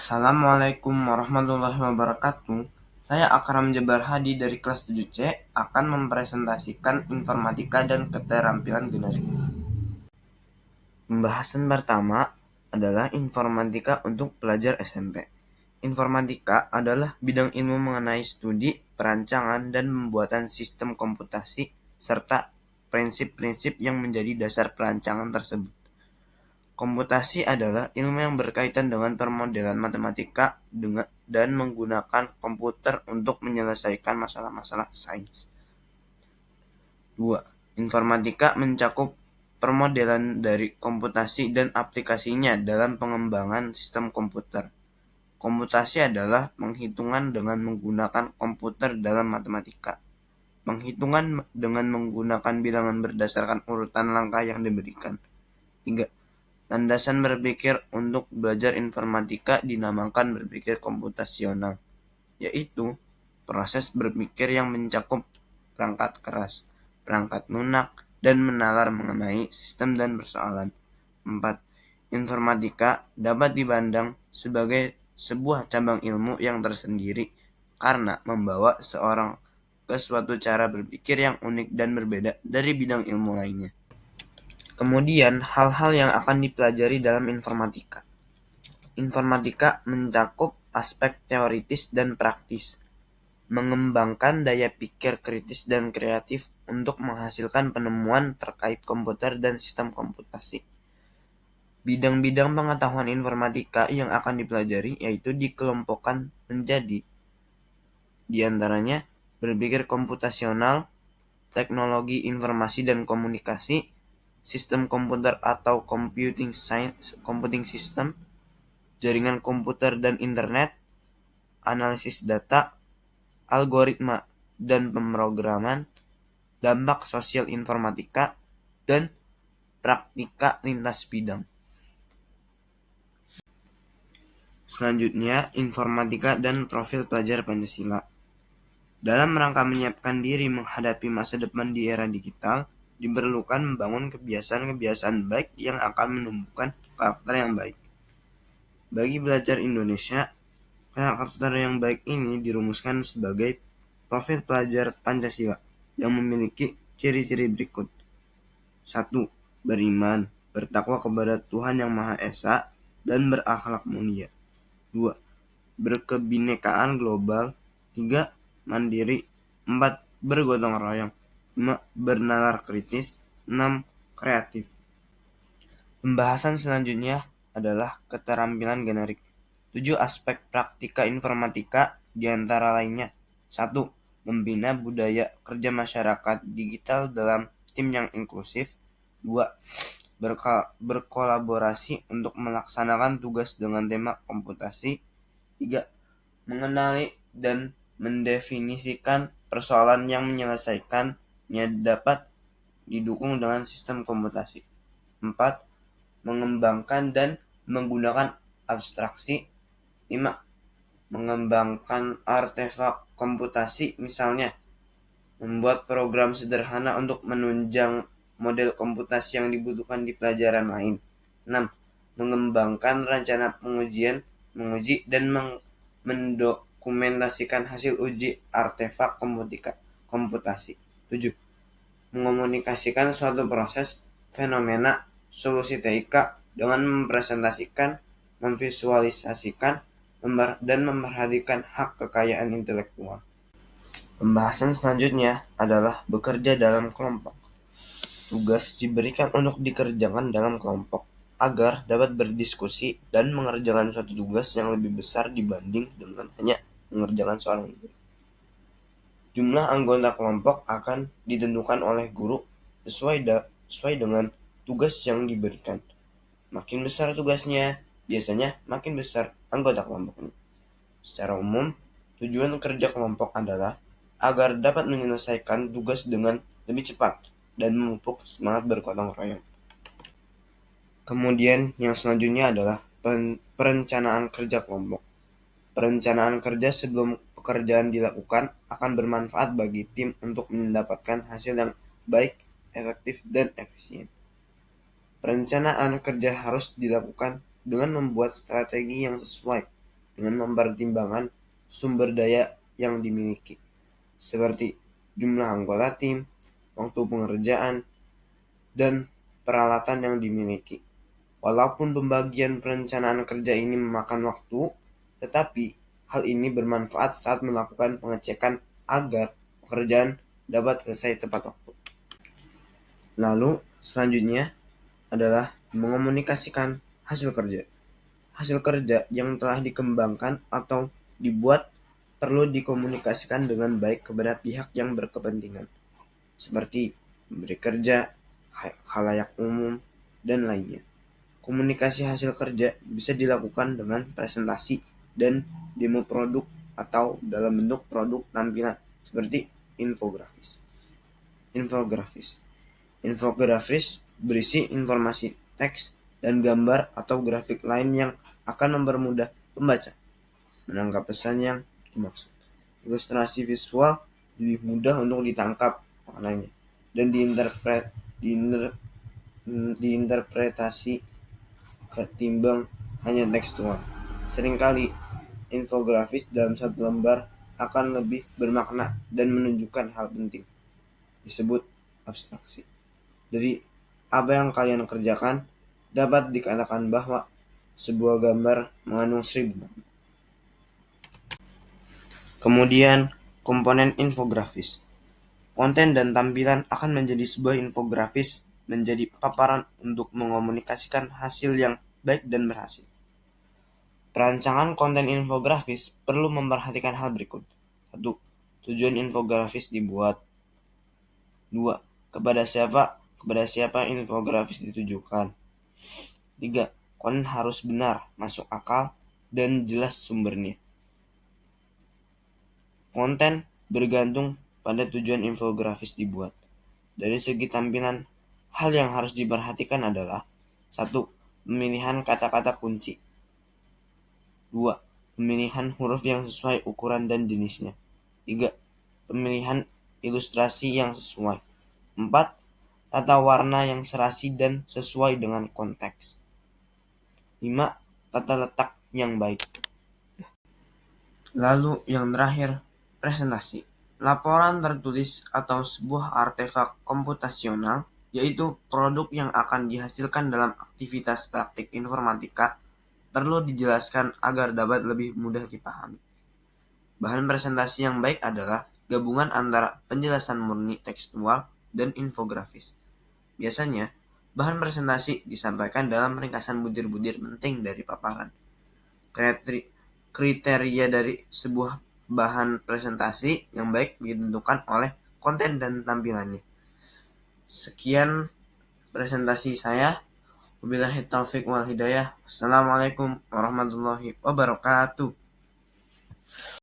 Assalamualaikum warahmatullahi wabarakatuh. Saya Akram Jabar Hadi dari kelas 7C akan mempresentasikan informatika dan keterampilan generik. Pembahasan pertama adalah informatika untuk pelajar SMP. Informatika adalah bidang ilmu mengenai studi, perancangan, dan pembuatan sistem komputasi serta prinsip-prinsip yang menjadi dasar perancangan tersebut. Komputasi adalah ilmu yang berkaitan dengan permodelan matematika dan menggunakan komputer untuk menyelesaikan masalah-masalah sains. 2. Informatika mencakup permodelan dari komputasi dan aplikasinya dalam pengembangan sistem komputer. Komputasi adalah penghitungan dengan menggunakan komputer dalam matematika. Penghitungan dengan menggunakan bilangan berdasarkan urutan langkah yang diberikan. 3. Landasan berpikir untuk belajar informatika dinamakan berpikir komputasional, yaitu proses berpikir yang mencakup perangkat keras, perangkat lunak, dan menalar mengenai sistem dan persoalan. 4. Informatika dapat dipandang sebagai sebuah cabang ilmu yang tersendiri karena membawa seorang ke suatu cara berpikir yang unik dan berbeda dari bidang ilmu lainnya. Kemudian, hal-hal yang akan dipelajari dalam informatika. Informatika mencakup aspek teoritis dan praktis, mengembangkan daya pikir kritis dan kreatif untuk menghasilkan penemuan terkait komputer dan sistem komputasi. Bidang-bidang pengetahuan informatika yang akan dipelajari yaitu dikelompokkan menjadi di antaranya berpikir komputasional, teknologi informasi dan komunikasi, sistem komputer atau computing system, jaringan komputer dan internet, analisis data, algoritma dan pemrograman, dampak sosial informatika, dan praktika lintas bidang. Selanjutnya, informatika dan profil pelajar Pancasila. Dalam rangka menyiapkan diri menghadapi masa depan di era digital, diperlukan membangun kebiasaan-kebiasaan baik yang akan menumbuhkan karakter yang baik. Bagi belajar Indonesia, karakter yang baik ini dirumuskan sebagai profil pelajar Pancasila yang memiliki ciri-ciri berikut. 1. Beriman, bertakwa kepada Tuhan Yang Maha Esa, dan berakhlak mulia. 2. Berkebinekaan global. 3. Mandiri. 4. Bergotong royong. 5. Bernalar kritis. 6. Kreatif. Pembahasan selanjutnya adalah keterampilan generik. 7 aspek praktika informatika diantara lainnya. 1. Membina budaya kerja masyarakat digital dalam tim yang inklusif. 2. Berkolaborasi untuk melaksanakan tugas dengan tema komputasi. 3. Mengenali dan mendefinisikan persoalan yang menyelesaikannya dapat didukung dengan sistem komputasi. 4. Mengembangkan dan menggunakan abstraksi. 5. Mengembangkan artefak komputasi, misalnya membuat program sederhana untuk menunjang model komputasi yang dibutuhkan di pelajaran lain. 6. Mengembangkan rencana menguji dan mendokumentasikan hasil uji artefak komputasi. 7. Mengomunikasikan suatu proses, fenomena, solusi TIK dengan mempresentasikan, memvisualisasikan, dan memperhatikan hak kekayaan intelektual. Pembahasan selanjutnya adalah bekerja dalam kelompok. Tugas diberikan untuk dikerjakan dalam kelompok agar dapat berdiskusi dan mengerjakan suatu tugas yang lebih besar dibanding dengan hanya mengerjakan seorang diri. Jumlah anggota kelompok akan ditentukan oleh guru sesuai dengan tugas yang diberikan. Makin besar tugasnya, biasanya makin besar anggota kelompoknya. Secara umum, tujuan kerja kelompok adalah agar dapat menyelesaikan tugas dengan lebih cepat dan memupuk semangat bergotong royong. Kemudian yang selanjutnya adalah perencanaan kerja kelompok. Perencanaan kerja sebelum pekerjaan dilakukan akan bermanfaat bagi tim untuk mendapatkan hasil yang baik, efektif, dan efisien. Perencanaan kerja harus dilakukan dengan membuat strategi yang sesuai dengan mempertimbangkan sumber daya yang dimiliki, seperti jumlah anggota tim, waktu pengerjaan, dan peralatan yang dimiliki. Walaupun pembagian perencanaan kerja ini memakan waktu, tetapi hal ini bermanfaat saat melakukan pengecekan agar pekerjaan dapat selesai tepat waktu. Lalu, selanjutnya adalah mengomunikasikan hasil kerja. Hasil kerja yang telah dikembangkan atau dibuat perlu dikomunikasikan dengan baik kepada pihak yang berkepentingan, seperti pemberi kerja, khalayak umum, dan lainnya. Komunikasi hasil kerja bisa dilakukan dengan presentasi dan demo produk atau dalam bentuk produk tampilan seperti infografis. Infografis. Infografis berisi informasi teks dan gambar atau grafik lain yang akan mempermudah pembaca menangkap pesan yang dimaksud. Ilustrasi visual lebih mudah untuk ditangkap maknanya dan diinterpretasi ketimbang hanya tekstual. Seringkali infografis dalam satu lembar akan lebih bermakna dan menunjukkan hal penting, disebut abstraksi. Dari apa yang kalian kerjakan, dapat dikatakan bahwa sebuah gambar mengandung 1000 makna. Kemudian, komponen infografis. Konten dan tampilan akan menjadi sebuah infografis menjadi paparan untuk mengomunikasikan hasil yang baik dan berhasil. Perancangan konten infografis perlu memperhatikan hal berikut. 1. Tujuan infografis dibuat. 2. Kepada siapa infografis ditujukan. 3. Konten harus benar, masuk akal, dan jelas sumbernya. Konten bergantung pada tujuan infografis dibuat. Dari segi tampilan, hal yang harus diperhatikan adalah 1. Pemilihan kata-kata kunci. 2. Pemilihan huruf yang sesuai ukuran dan jenisnya. 3. Pemilihan ilustrasi yang sesuai. 4. Tata warna yang serasi dan sesuai dengan konteks. 5. Tata letak yang baik. Lalu yang terakhir, presentasi. Laporan tertulis atau sebuah artefak komputasional, yaitu produk yang akan dihasilkan dalam aktivitas praktik informatika, perlu dijelaskan agar dapat lebih mudah dipahami. Bahan presentasi yang baik adalah gabungan antara penjelasan murni tekstual dan infografis. Biasanya, bahan presentasi disampaikan dalam ringkasan butir-butir penting dari paparan. Kriteria dari sebuah bahan presentasi yang baik ditentukan oleh konten dan tampilannya. Sekian presentasi saya. Wabillahi taufik wal hidayah. Assalamualaikum warahmatullahi wabarakatuh.